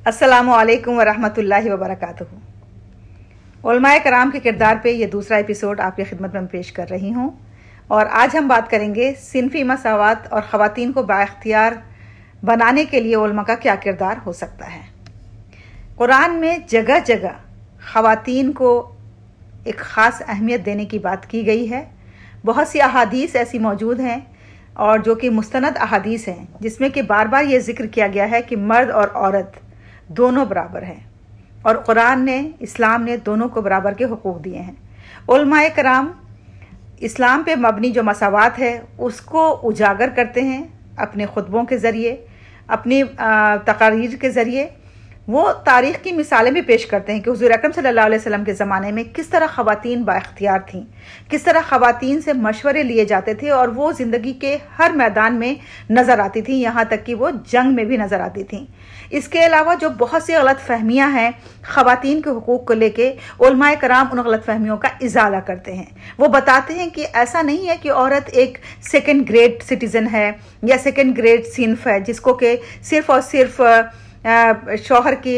अस्सलामुअलैकुम वरहमतुल्लाहि वबरकातुहू। उलमाए कराम के किरदार पे ये दूसरा एपिसोड आपकी खिदमत में पेश कर रही हूँ और आज हम बात करेंगे सिनफी मसावत और ख़वातीन को बाइख्तियार बनाने के लिए उलमा का क्या किरदार हो सकता है। कुरान में जगह जगह ख़वातीन को एक ख़ास अहमियत देने की बात की गई है। बहुत सी अहादीस ऐसी मौजूद हैं और जो कि मुस्तनद अहादीस हैं जिसमें कि बार बार ये ज़िक्र किया गया है कि मर्द और औरत दोनों बराबर हैं और कुरान ने, इस्लाम ने दोनों को बराबर के हुकूक दिए हैं। उलमाए कराम इस्लाम पे मबनी जो मसावात है उसको उजागर करते हैं अपने खुतबों के ज़रिए, अपनी तकारीर के ज़रिए। वो तारीख़ की मिसालें भी पेश करते हैं कि हुज़ूर अकरम सल्लल्लाहु अलैहि वसल्लम के ज़माने में किस तरह ख़वातीन बाइख्तियार थीं, किस तरह ख़वातीन से मशवरे लिए जाते थे और वो ज़िंदगी के हर मैदान में नज़र आती थी, यहाँ तक कि वो जंग में भी नज़र आती थीं। इसके अलावा जो बहुत सी गलत फहमियाँ हैं ख़वातीन के हुकूक़ को लेके, उलमाए कराम उन गलत फहमियों का इज़ाला करते हैं। वो बताते हैं कि ऐसा नहीं है कि औरत एक सेकेंड ग्रेड सिटीज़न है या सेकेंड ग्रेड सिनफ है जिसको कि सिर्फ़ और सिर्फ शौहर की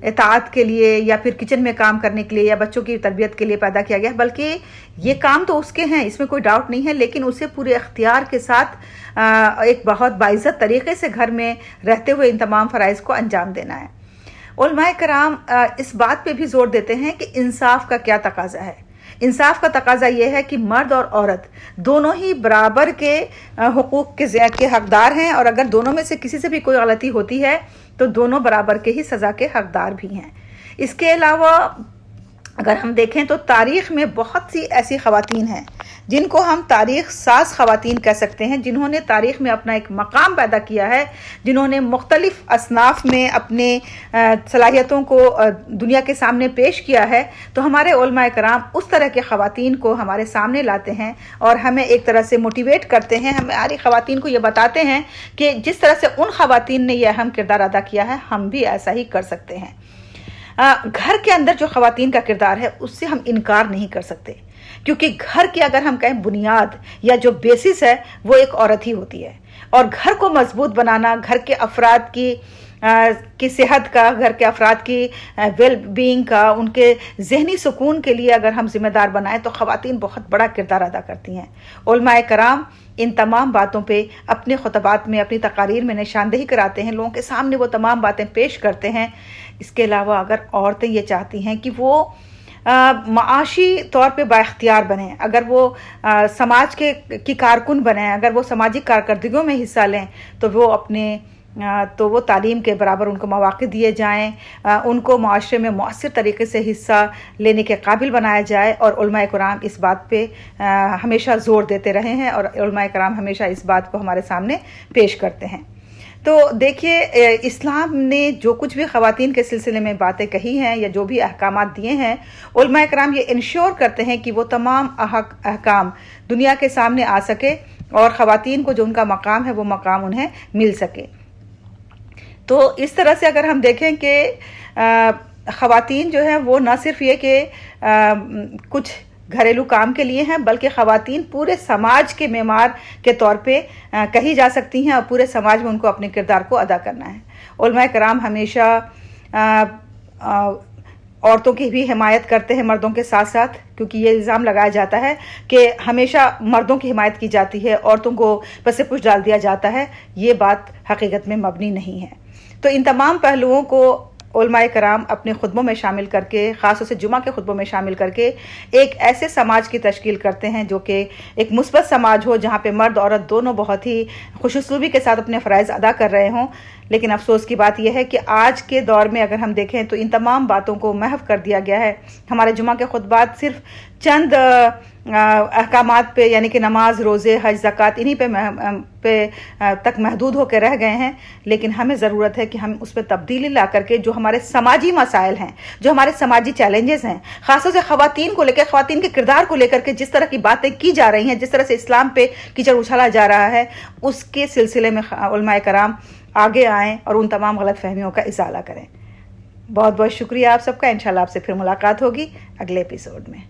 इताअत के लिए या फिर किचन में काम करने के लिए या बच्चों की तरबियत के लिए पैदा किया गया, बल्कि ये काम तो उसके हैं, इसमें कोई डाउट नहीं है, लेकिन उसे पूरे इख्तियार के साथ एक बहुत बाइज़्ज़त तरीक़े से घर में रहते हुए इन तमाम फ़राइज़ को अंजाम देना है। उलमाए कराम इस बात पे भी ज़ोर देते हैं कि इंसाफ का क्या तकाज़ा है। इंसाफ का तकाज़ा ये है कि मर्द और औरत दोनों ही बराबर के हुकूक़ के हकदार हैं और अगर दोनों में से किसी से भी कोई गलती होती है तो दोनों बराबर के ही सज़ा के हकदार भी हैं। इसके अलावा अगर हम देखें तो तारीख़ में बहुत सी ऐसी ख़वातीन हैं जिनको हम तारीख़ साज़ ख़वातीन कह सकते हैं, जिन्होंने तारीख़ में अपना एक मकाम पैदा किया है, जिन्होंने मुख्तलिफ़ असनाफ़ में अपने सलाहियतों को दुनिया के सामने पेश किया है। तो हमारे उलमाए कराम उस तरह के ख़वातीन को हमारे सामने लाते हैं और हमें एक तरह से मोटिवेट करते हैं, हमारी ख़वातीन को ये बताते हैं कि जिस तरह से उन ख़वातीन ने यह अहम किरदार अदा किया है हम भी ऐसा ही कर सकते हैं। घर के अंदर जो ख़वातीन का किरदार है उससे हम इनकार नहीं कर सकते, क्योंकि घर की अगर हम कहें बुनियाद या जो बेसिस है वो एक औरत ही होती है और घर को मजबूत बनाना, घर के अफराद की सेहत का, घर के अफराद की वेल बीइंग का, उनके जहनी सुकून के लिए अगर हम जिम्मेदार बनाएं तो ख़वातीन बहुत बड़ा किरदार अदा करती हैं। उलमाए कराम इन तमाम बातों पे अपने खुतबात में, अपनी तकारीर में निशानदेही कराते हैं, लोगों के सामने वो तमाम बातें पेश करते हैं। इसके अलावा अगर औरतें ये चाहती हैं कि वो माशी तौर पे बाइख्तियार बनें, अगर वो समाज की कारकुन बनें, अगर वो सामाजिक कारकर्दगियों में हिस्सा लें तो वो तालीम के बराबर उनको मौक़े दिए जाएं, उनको माशरे में मौसर तरीके से हिस्सा लेने के काबिल बनाया जाए। और उलमाए कराम इस बात पे हमेशा ज़ोर देते रहे हैं और उलमाए कराम हमेशा इस बात को हमारे सामने पेश करते हैं। तो देखिए, इस्लाम ने जो कुछ भी ख़वातीन के सिलसिले में बातें कही हैं या जो भी अहकामात दिए हैं, उलमाए कराम ये इंश्योर करते हैं कि वो तमाम अहकाम दुनिया के सामने आ सके और ख़वातीन को जो उनका मकाम है वो मकाम उन्हें मिल सके। तो इस तरह से अगर हम देखें कि ख़वातीन जो है वो न सिर्फ ये कि कुछ घरेलू काम के लिए हैं, बल्कि ख़वातीन पूरे समाज के मेमार के तौर पे कही जा सकती हैं और पूरे समाज में उनको अपने किरदार को अदा करना है। उलमाए कराम हमेशा औरतों की भी हिमायत करते हैं मर्दों के साथ साथ, क्योंकि ये इल्ज़ाम लगाया जाता है कि हमेशा मर्दों की हिमायत की जाती है, औरतों को पसे पुश डाल दिया जाता है। ये बात हकीकत में मबनी नहीं है। तो इन तमाम पहलुओं को उलमाए कराम अपने खुतबों में शामिल करके, ख़ास तौर से जुमा के खुतबों में शामिल करके एक ऐसे समाज की तश्कील करते हैं जो कि एक मुस्बत समाज हो, जहाँ पे मर्द औरत दोनों बहुत ही खुशूसलूबी के साथ अपने फ़राइज़ अदा कर रहे हों। लेकिन अफसोस की बात यह है कि आज के दौर में अगर हम देखें तो इन तमाम बातों को महव कर दिया गया है। हमारे जुमा के खुतबात सिर्फ चंद अहकामात पे, यानी कि नमाज, रोज़े, हज, ज़कात, इन्हीं पे तक महदूद होकर रह गए हैं। लेकिन हमें ज़रूरत है कि हम उस पर तब्दीली ला करके जो हमारे समाजी मसाइल हैं, जो हमारे समाजी चैलेंजेस हैं, ख़ासतौर से ख़वातीन को लेकर, ख़वातीन के किरदार को लेकर के जिस तरह की बातें की जा रही हैं, जिस तरह से इस्लाम पे कीचड़ उछाला जा रहा है, उसके सिलसिले में उलमाए कराम आगे आएँ और उन तमाम गलत फहमियों का इज़ाला करें। बहुत बहुत शुक्रिया आप सबका। इंशाल्लाह आपसे फिर मुलाकात होगी अगले एपिसोड में।